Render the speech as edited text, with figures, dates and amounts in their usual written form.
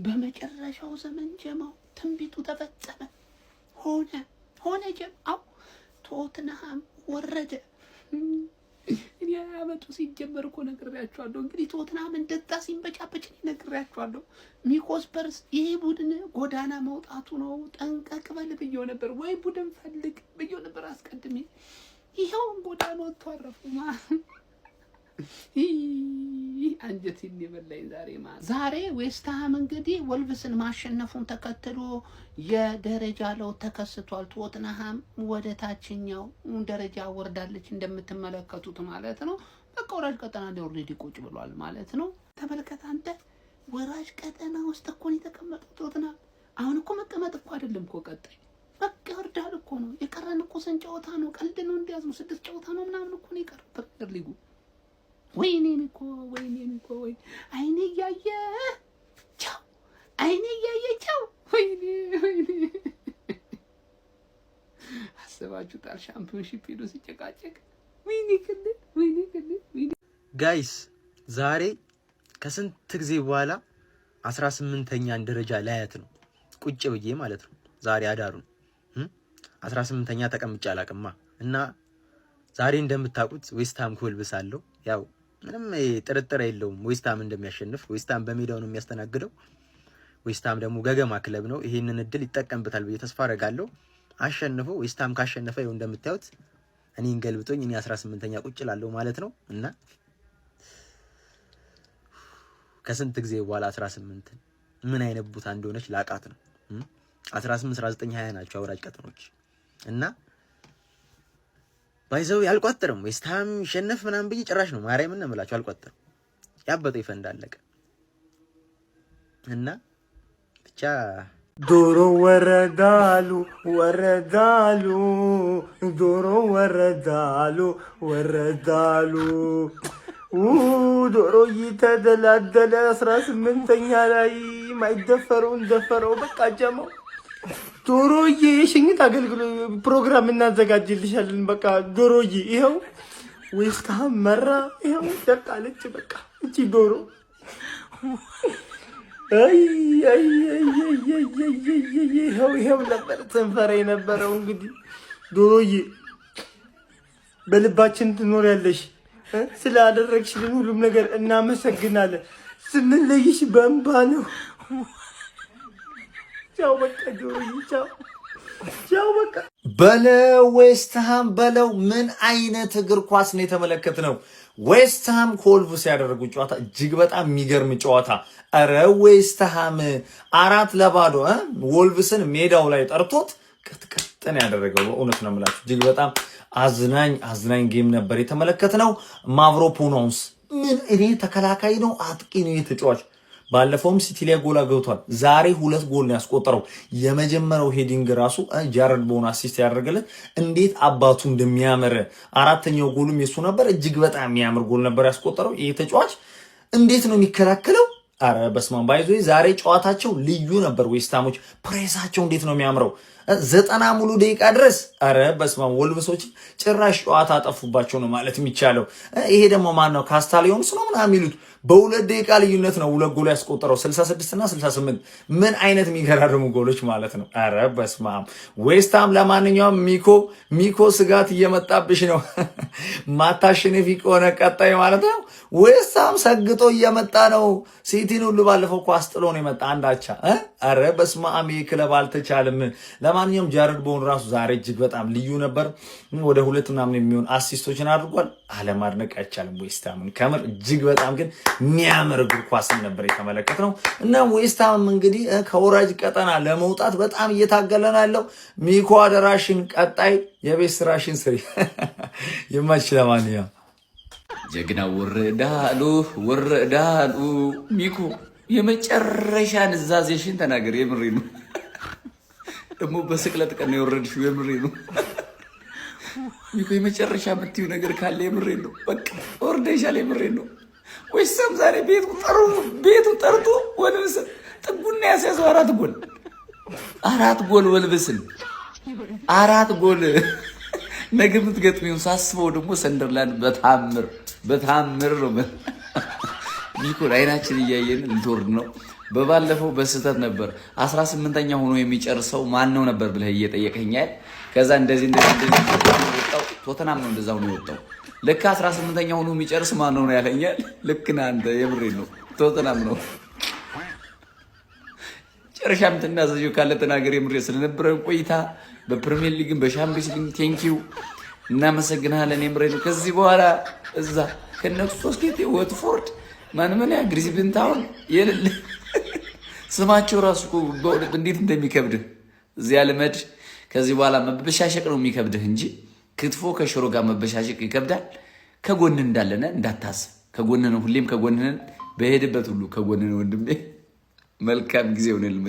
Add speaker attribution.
Speaker 1: በመጨረሻው ዘመን ጀማው ትንቢቱ ተፈጸመ። ሆነ ጀማው ቶትንሃም ወረደ። እኔ አመቱ ሲጀመር እኮ ነግሬያችኋለሁ። እንግዲህ ቶትንሃም እንደዛ ሲንበጫበጭ ነግሬያችኋለሁ። ሚኮስፐርስ ይሄ ቡድን ጎዳና መውጣቱ ነው። ጠንቀቅ በል ብዬው ነበር። ወይ ቡድን ፈልግ ብዬው ነበር አስቀድሜ። ይሄው ጎዳና ወጥቶ አረፉ። አንጀቴን የበላኝ ዛሬ ዌስትሃም እንግዲህ ወልቭስን ማሸነፉን ተከትሎ የደረጃ ለውጥ ተከስቷል። ቶትንሃም ወደ ታችኛው ደረጃ ወርዳለች እንደምትመለከቱት ማለት ነው። በቃ ወራጅ ቀጠና ላይ ኦልሬዲ ቁጭ ብሏል ማለት ነው። ተመልከት አንተ፣ ወራጅ ቀጠና ውስጥ እኮ ነው የተቀመጠው ቶትንሃም። አሁን እኮ መቀመጥ እኮ አይደለም እኮ ቀጣይ በቃ ወርዳል እኮ ነው። የቀረን እኮ ስንት ጨዋታ ነው? ቀልድ ነው እንዲያዝሙ 6 ጨዋታ ነው ምናምን እኮ ነው የቀረው ፕሪሚየር ሊጉ። ወይኔ አይኔ እያየ ቻው፣ አይኔ እያየ ቻው። ወይኔ አስባችሁታል? ሻምፒዮንሺፕ ሄዶ ሲጨቃጨቅ ወይኔ ክልል።
Speaker 2: ጋይስ ዛሬ ከስንት ጊዜ በኋላ 18ኛን ደረጃ ላያት ነው ቁጭ ብዬ ማለት ነው። ዛሬ አዳሩን 18ኛ ተቀምጬ አላቅማ እና ዛሬ እንደምታውቁት ዌስትሃም ኮልብስ አለው። ያው ምንም ጥርጥር የለውም ዌስትሃም እንደሚያሸንፍ። ዌስትሃም በሜዳው ነው የሚያስተናግደው። ዌስትሃም ደግሞ ገገማ ክለብ ነው። ይሄንን እድል ይጠቀምበታል ብዬ ተስፋ አደርጋለሁ። አሸንፎ ዌስትሃም ካሸነፈ ይኸው እንደምታዩት እኔን ገልብጦኝ እኔ 18ኛ ቁጭ ላለው ማለት ነው እና ከስንት ጊዜ በኋላ 18 ምን አይነት ቦታ እንደሆነች ላቃት ነው። 18 19 20 ናቸው አውራጅ ቀጠኖች እና ባይዘው ያልቋጠረም ዌስትሃም ሸነፍ ምናምን ብዬ ጭራሽ ነው ማርያምን ነው የምላችሁ አልቋጠረም። ያበጠው ይፈንዳለቀ እና ብቻ
Speaker 3: ዶሮ ወረዳሉ ዶሮ ወረዳሉ ዶሮ ይተደላደለ 18ኛ ላይ ማይደፈረውን ደፈረው። በቃ ጀማው ዶሮዬ የሽኝት አገልግሎት ፕሮግራም እናዘጋጅልሻለን። በቃ ዶሮዬ ይሄው ዌስትሃም መራ፣ ይሄው ደቃለች። በቃ እቺ ዶሮ ይሄው ነበር ትንፈራ የነበረው። እንግዲህ ዶሮዬ በልባችን ትኖሪያለሽ። ስላደረግሽልን ሁሉም ነገር እናመሰግናለን። ስንለይሽ በእንባ ነው። ቻው በቃ ዶሮዬ ቻው በቃ
Speaker 4: በለው ዌስትሃም በለው። ምን አይነት እግር ኳስ ነው የተመለከትነው? ዌስትሃም ኮልቭስ ያደረጉ ጨዋታ እጅግ በጣም የሚገርም ጨዋታ። አረ ዌስትሃም 4-0 ወልቭስን ሜዳው ላይ ጠርቶት ቅጥቅጥን ያደረገው በእውነት ነው የምላችሁ። እጅግ በጣም አዝናኝ ጌም ነበር የተመለከትነው። ማቭሮፓኖስ ምን እኔ ተከላካይ ነው አጥቂ ነው የተጫዋች። ባለፈውም ሲቲ ላይ ጎል አገብቷል። ዛሬ 2 ጎል ነው ያስቆጠረው። የመጀመሪያው ሄዲንግ ራሱ ጃረድ ቦን አሲስት ያደረገለት እንዴት አባቱ እንደሚያምር። 4ኛው ጎልም የሱ ነበር። እጅግ በጣም የሚያምር ጎል ነበር ያስቆጠረው። ይሄ ተጫዋች እንዴት ነው የሚከላከለው? አረ በስማም ባይዞ ዛሬ ጨዋታቸው ልዩ ነበር። ዌስትሃሞች ፕሬሳቸው እንዴት ነው የሚያምረው 90 ሙሉ ደቂቃ ድረስ። አረ በስማም ወልቭሶች ጭራሽ ጨዋታ አጠፉባቸው ነው ማለት የሚቻለው። ይሄ ደግሞ ማን ነው? ካስታሊዮንስ ነው ምናምን የሚሉት በ2 ደቂቃ ልዩነት ነው 2 ጎል ያስቆጠረው 66 እና 68። ምን አይነት የሚገራርሙ ጎሎች ማለት ነው። አረ በስማም ዌስትሃም። ለማንኛውም ሚኮ ስጋት እየመጣብሽ ነው ማታሸነፊ ከሆነ ቀጣይ ማለት ነው። ዌስትሃም ሰግጦ እየመጣ ነው። ሲቲን ሁሉ ባለፈው እኮ አስጥሎ ነው የመጣ አንዳቻ። አረ በስማም ይሄ ክለብ አልተቻለም። ለማንኛውም ጃረድ ቦን ራሱ ዛሬ እጅግ በጣም ልዩ ነበር። ወደ 2 ምናምን የሚሆን አሲስቶችን አድርጓል። አለማድነቅ አይቻልም ዌስትሃምን ከምር እጅግ በጣም ግን የሚያምር እግር ኳስ ነበር የተመለከትነው። እና ዌስትሃም እንግዲህ ከወራጅ ቀጠና ለመውጣት በጣም እየታገለ ነው ያለው። ሚኮ አደራሽን ቀጣይ የቤት ስራሽን ስሪ የማች። ለማንኛውም
Speaker 1: ጀግና ወረዳሉ ሚኮ የመጨረሻ ንዛዜሽን ተናገር። የምሬ ነው ደግሞ በስቅለት ቀን ነው የወረድሽው። የምሬ ነው ሚኮ የመጨረሻ የምትይው ነገር ካለ የምሬ ነው። በቃ ወርደሻል። የምሬ ነው። ዌስትሃም ዛሬ ቤቱ ጠርቶ ወልቭስን ጥጉና ያስያዘው 4 ጎል ወልቭስን 4 ጎል። ነገ የምትገጥሚውን ሳስበው ደግሞ ሰንደርላንድ በታምር ነው። ሚኮ አይናችን እያየን ልትወርድ ነው።
Speaker 5: በባለፈው በስተት ነበር 18ኛ ሆኖ የሚጨርሰው ማን ነው ነበር ብለህ እየጠየቀኛል። ከዛ እንደዚህ ወጣው ቶተናም ነው እንደዛው ነው የወጣው። ልክ 18ኛ ሆኖ የሚጨርስ ማን ነው ያለኛል። ልክ ነህ አንተ የምሬ ነው ቶተናም ነው። ጨርሻም ተናዘዩ ካለ ተናገር። የምሬ ስለነበረን ቆይታ በፕሪሚየር ሊግም በሻምፒዮንስ ሊግ ቴንኪው እናመሰግናለን። የምሬ ነው። ከዚህ በኋላ እዛ ከነሱ ሶስት ወትፎርድ ማን ያ ግሪዝቢን ታውን የሌለ ስማቸው ራሱ እንዴት እንደሚከብድህ እዚያ ልመድ። ከዚህ በኋላ መበሻሸቅ ነው የሚከብድህ እንጂ ክትፎ ከሽሮ ጋር መበሻሸቅ ይከብዳል። ከጎን እንዳለነ እንዳታስብ። ከጎን ነው፣ ሁሌም ከጎን ነን። በሄድበት ሁሉ ከጎን ነው ወንድሜ። መልካም ጊዜ ሆነልኝ።